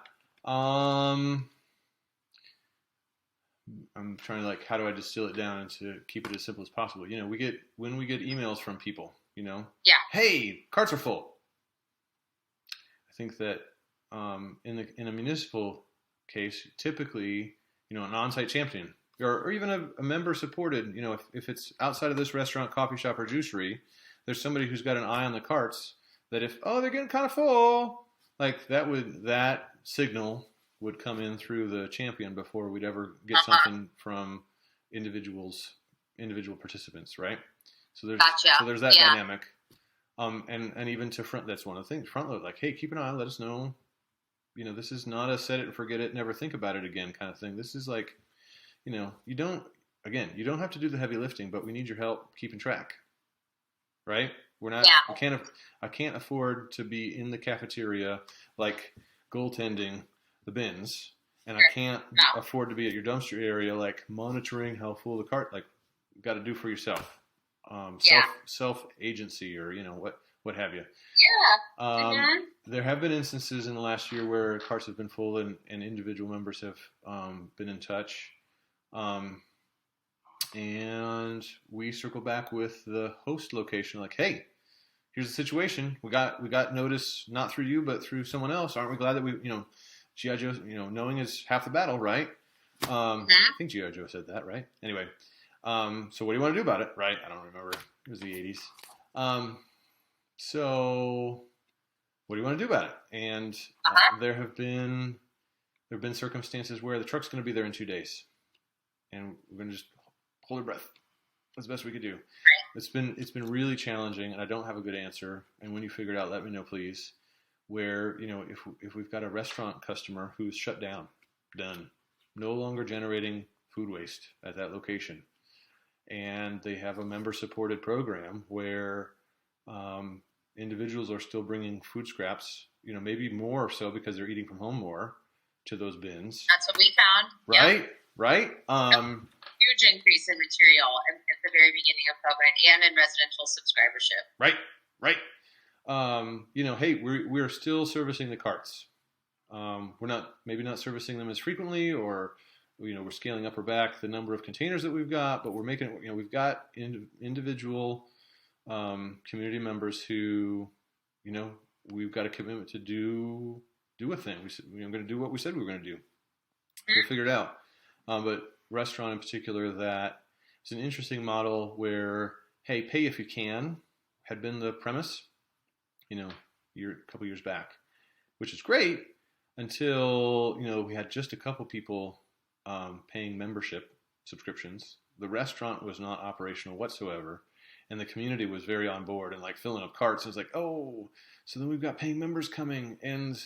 I'm trying to how do I distill it down and to keep it as simple as possible? You know, when we get emails from people, you know, yeah, hey, carts are full. I think that in a municipal case, typically, you know, an on-site champion or even a member supported, you know, if it's outside of this restaurant, coffee shop, or juicery, there's somebody who's got an eye on the carts that if they're getting kind of full, that signal would come in through the champion before we'd ever get something from individual participants, right? So there's that dynamic. And even to front, that's one of the things. Front load, hey, keep an eye, let us know. You know, this is not a set it and forget it, never think about it again kind of thing. This is you know, you don't have to do the heavy lifting, but we need your help keeping track, right? We're not. Yeah. I can't afford to be in the cafeteria goaltending the bins, and I can't afford to be at your dumpster area monitoring how full the cart. You got to do for yourself. Self agency, or you know what have you. Yeah. There have been instances in the last year where carts have been full and individual members have been in touch, and we circle back with the host location hey, here's the situation. We got notice not through you but through someone else. Aren't we glad that we G.I. Joe, knowing is half the battle, right? I think G.I. Joe said that, right? Anyway. So what do you want to do about it? Right? I don't remember. It was the 80s. So what do you want to do about it? And there have been circumstances where the truck's going to be there in 2 days, and we're going to just hold our breath. That's the best we could do. It's been really challenging, and I don't have a good answer. And when you figure it out, let me know, please. Where if we've got a restaurant customer who's shut down, done, no longer generating food waste at that location. And they have a member-supported program where individuals are still bringing food scraps, maybe more so because they're eating from home more, to those bins. That's what we found. Right? Yep. Right? Huge increase in material at the very beginning of COVID and in residential subscribership. Right. Hey, we're still servicing the carts. We're maybe not servicing them as frequently, or we're scaling up or back the number of containers that we've got, but we're making it, we've got individual community members who, we've got a commitment to do a thing. We're going to do what we said we were going to do. We'll figure it out. But restaurant in particular, that is an interesting model where, hey, pay if you can, had been the premise, a couple years back, which is great until, we had just a couple people paying membership subscriptions. The restaurant was not operational whatsoever, and the community was very on board and filling up carts. And it's so then we've got paying members coming, and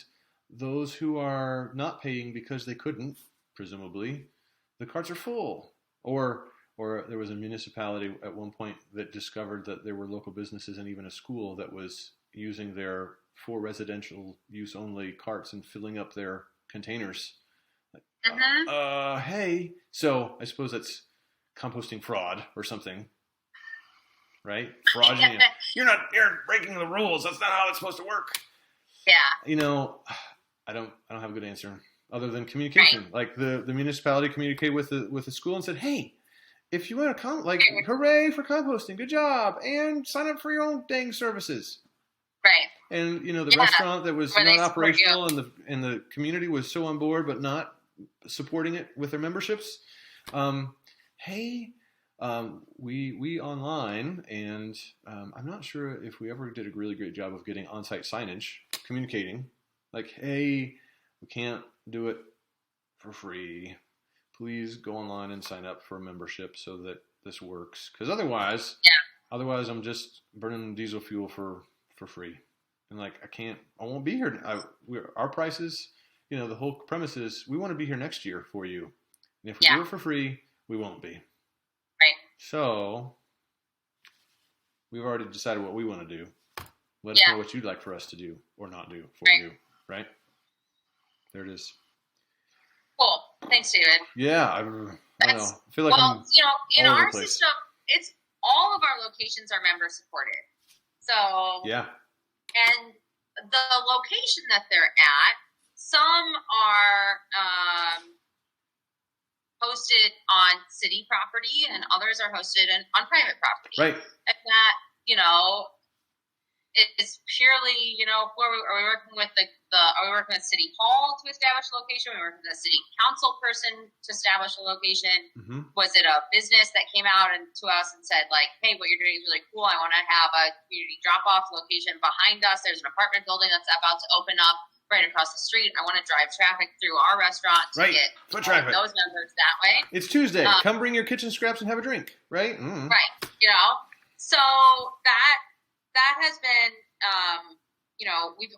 those who are not paying because they couldn't, presumably, the carts are full. Or there was a municipality at one point that discovered that there were local businesses and even a school that was using their for residential use only carts and filling up their containers. Hey, so I suppose that's composting fraud or something. right? Fraudulent. You're breaking the rules. That's not how it's supposed to work. Yeah. I don't have a good answer other than communication. Right. Like the municipality communicated with the school and said, hey, if you want to hooray for composting, good job, and sign up for your own dang services. Right. And the restaurant that was not operational and the community was so on board but not supporting it with their memberships. We online, and I'm not sure if we ever did a really great job of getting on-site signage, communicating, like, hey, we can't do it for free. Please go online and sign up for a membership so that this works. Because otherwise I'm just burning diesel fuel for free. And like, I won't be here. Our prices, the whole premise is we want to be here next year for you. And if we do it for free, we won't be. Right. So we've already decided what we want to do. Let us know what you'd like for us to do or not do for you. Right? There it is. Cool. Thanks, David. Yeah. I don't know. I feel like in our system, it's all of our locations are member supported. So yeah. And the location that they're at, some are hosted on city property and others are hosted on private property. Right. And that, it's purely, are we working with are we working with City Hall to establish a location? Are we working with a city council person to establish a location? Mm-hmm. Was it a business that came out to us and said, like, hey, what you're doing is really cool. I want to have a community drop-off location behind us. There's an apartment building that's about to open up right across the street. I want to drive traffic through our restaurant to get foot traffic. Those members that way. It's Tuesday. Come bring your kitchen scraps and have a drink, right? Mm-hmm. Right. So that has been, we've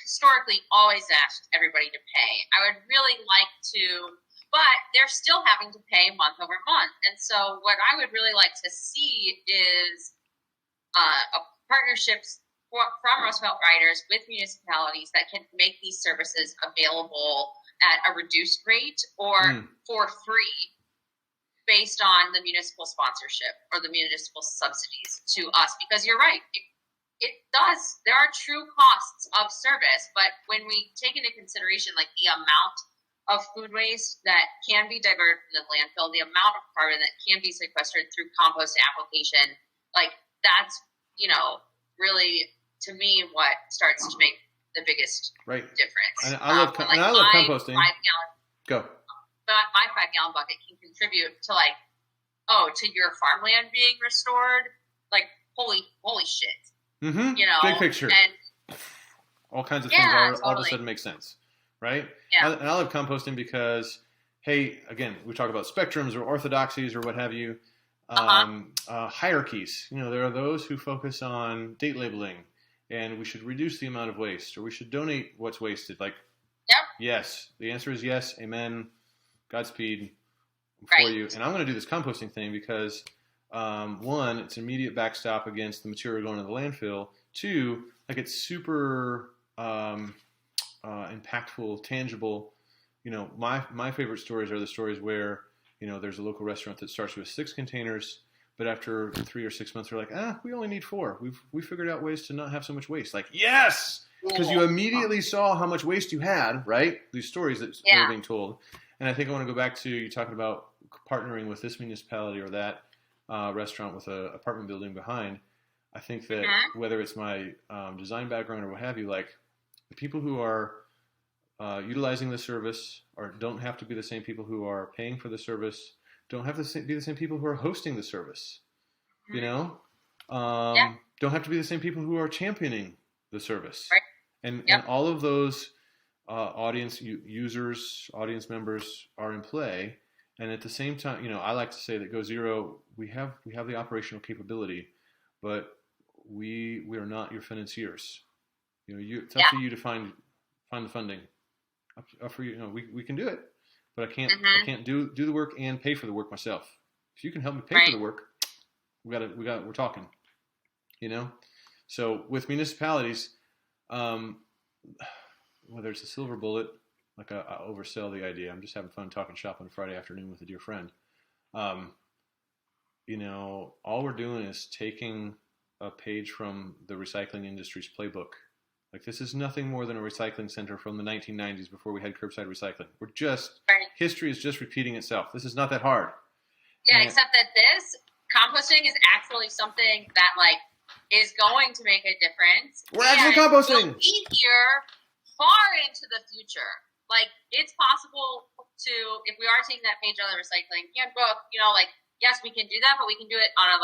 historically always asked everybody to pay. I would really like to, but they're still having to pay month over month. And so what I would really like to see is partnerships from Rust Belt Riders with municipalities that can make these services available at a reduced rate or for free based on the municipal sponsorship or the municipal subsidies to us. Because you're right. There are true costs of service, but when we take into consideration like the amount of food waste that can be diverted from the landfill, the amount of carbon that can be sequestered through compost application, like that's, really to me what starts to make the biggest difference. And I love composting. My 5-gallon bucket can contribute to to your farmland being restored. Like holy shit. Mm-hmm. Big picture. And all kinds of things all of a sudden make sense, right? Yeah. And I love composting because, hey, again, we talk about spectrums or orthodoxies or what have you, hierarchies. There are those who focus on date labeling, and we should reduce the amount of waste, or we should donate what's wasted. Like, yes, the answer is yes. Amen. Godspeed for you. And I'm going to do this composting thing because. One, it's an immediate backstop against the material going to the landfill. Two, like it's super impactful, tangible. My favorite stories are the stories where there's a local restaurant that starts with 6 containers, but after 3 or 6 months, they're like, we only need 4. We figured out ways to not have so much waste. Like, yes, because you immediately saw how much waste you had. Right? These stories that are being told, and I think I want to go back to you talking about partnering with this municipality or that. Restaurant with an apartment building behind. I think that whether it's my design background or what have you, like the people who are utilizing the service or don't have to be the same people who are paying for the service, don't have to be the same people who are hosting the service. Don't have to be the same people who are championing the service. Right. And all of those audience users, audience members are in play. And at the same time, I like to say that GoZERO, we have the operational capability, but we are not your financiers. It's up to you to find the funding. Up for you. We can do it, but I can't do the work and pay for the work myself. If you can help me pay for the work, we're talking. So with municipalities, whether it's a silver bullet. Like I oversell the idea. I'm just having fun talking shop on a Friday afternoon with a dear friend. all we're doing is taking a page from the recycling industry's playbook. Like, this is nothing more than a recycling center from the 1990s before we had curbside recycling. History is just repeating itself. This is not that hard. Yeah, except that this composting is actually something that is going to make a difference. We're actually composting. We'll be here far into the future. It's possible to, if we are taking that page out of the recycling handbook, yes, we can do that, but we can do it on a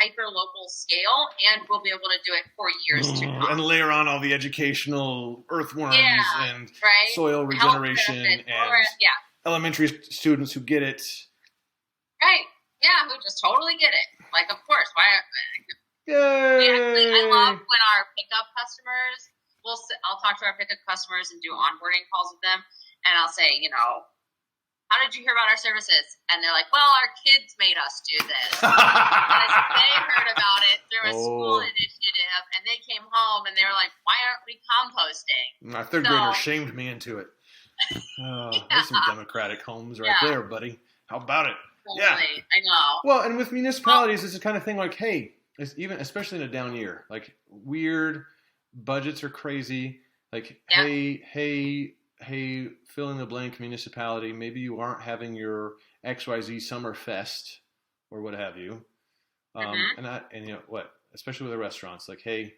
hyper-local scale, and we'll be able to do it for years to come. And layer on all the educational earthworms and soil regeneration and elementary students who get it. Right. Yeah, who just totally get it. Of course. Why? Yay! I love when our pickup customers, I'll talk to our pickup customers and do onboarding calls with them, and I'll say, how did you hear about our services? And they're like, well, our kids made us do this. They heard about it through a school initiative, and they came home, and they were like, why aren't we composting? My third grader shamed me into it. There's some democratic homes right there, buddy. How about it? Totally. Yeah. I know. Well, and with municipalities, it's the kind of thing hey, especially in a down year, weird budgets are crazy. Hey, fill in the blank municipality, maybe you aren't having your XYZ summer fest or what have you. Especially with the restaurants, hey,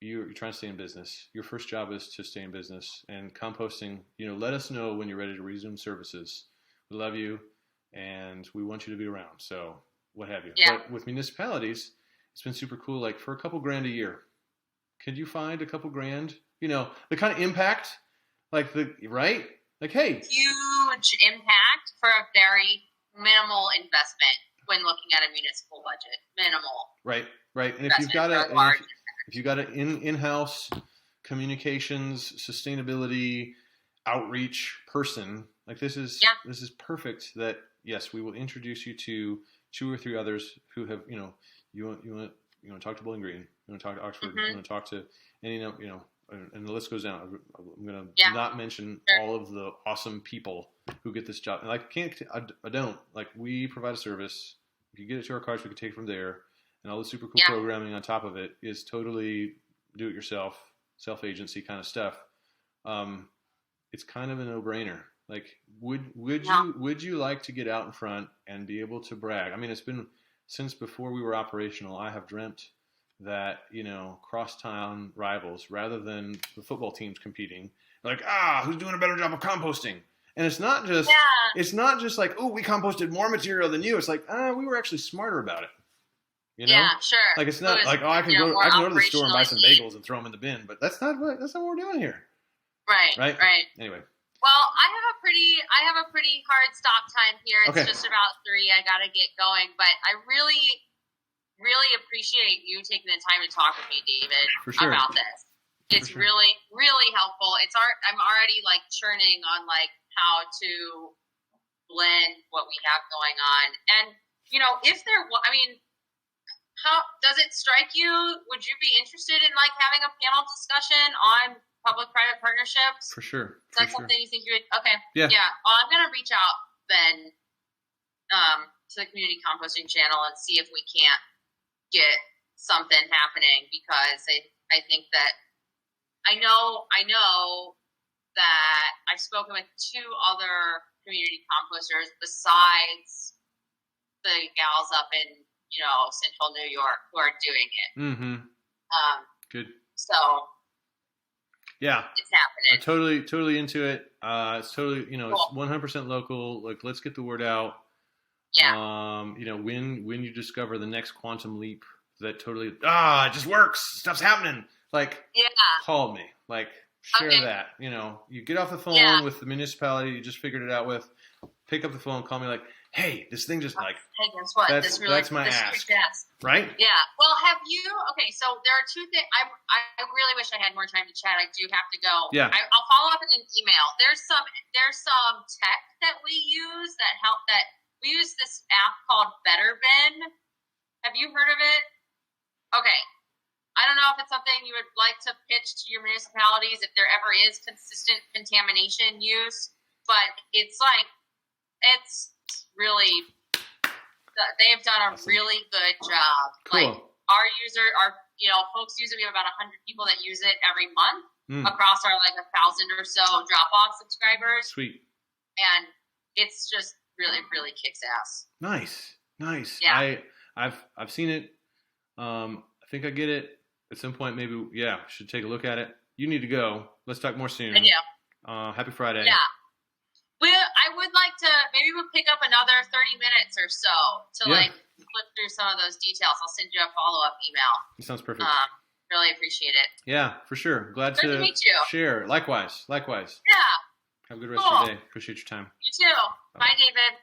you're trying to stay in business. Your first job is to stay in business, and composting, let us know when you're ready to resume services. We love you and we want you to be around. So what have you. Yeah. But with municipalities, it's been super cool. For a couple grand a year, could you find a couple grand, the kind of impact, hey, huge impact for a very minimal investment when looking at a municipal budget. Minimal. Right. And if you've got an in-house communications, sustainability, outreach person, this is perfect. That yes, we will introduce you to 2 or 3 others who have, you want to talk to Bowling Green, you want to talk to Oxford, you want to talk to any, and the list goes down. I'm going to not mention all of the awesome people who get this job. And I don't. We provide a service. If you get it to our cards, we can take it from there. And all the super cool programming on top of it is totally do-it-yourself, self-agency kind of stuff. It's kind of a no-brainer. Would you like to get out in front and be able to brag? I mean, it's been since before we were operational. I have dreamt that, crosstown rivals, rather than the football teams competing, who's doing a better job of composting? And it's not just, we composted more material than you. It's we were actually smarter about it. Yeah, sure. It's not I can go to the store and buy some bagels and throw them in the bin, but that's not what we're doing here. Right. Anyway. Well, I have a pretty hard stop time here. It's just about 3. I got to get going, but I really, really appreciate you taking the time to talk with me, David, about this. It's really, really helpful. I'm already churning on how to blend what we have going on. And, how does it strike you? Would you be interested in having a panel discussion on public-private partnerships? For sure. Is that something you think you would? Okay. Yeah. Well, I'm going to reach out then to the community composting channel and see if we can't get something happening, because I think that I know that I've spoken with 2 other community composters besides the gals up in Central New York who are doing it. Mm-hmm. Good. So yeah, it's happening. Totally into it. It's totally, cool. It's 100% local. Let's get the word out. Yeah. When you discover the next quantum leap that totally, it just works. Stuff's happening. Call me. Share that. You get off the phone with the municipality you just figured it out with. Pick up the phone, call me hey, this thing just hey, guess what? That's my ask. Right? Yeah. Well, so there are 2 things. I really wish I had more time to chat. I do have to go. Yeah. I'll follow up in an email. There's some tech that we use we use this app called Better Bin. Have you heard of it? Okay. I don't know if it's something you would like to pitch to your municipalities if there ever is consistent contamination use, but it's really they have done a Awesome. really good job. Cool. Like our folks use it. We have about 100 people that use it every month across our like 1,000 or so drop-off subscribers. Sweet. And it's just really, really kicks ass. Nice. Yeah. I've seen it. I think I get it. At some point, maybe should take a look at it. You need to go. Let's talk more soon. I do. Happy Friday. Yeah. I would like to maybe we'll pick up another 30 minutes or so to like flip through some of those details. I'll send you a follow-up email. That sounds perfect. Really appreciate it. Yeah, for sure. Glad to meet you. Share. Likewise. Yeah. Have a good rest of your day. Appreciate your time. You too. Bye, David.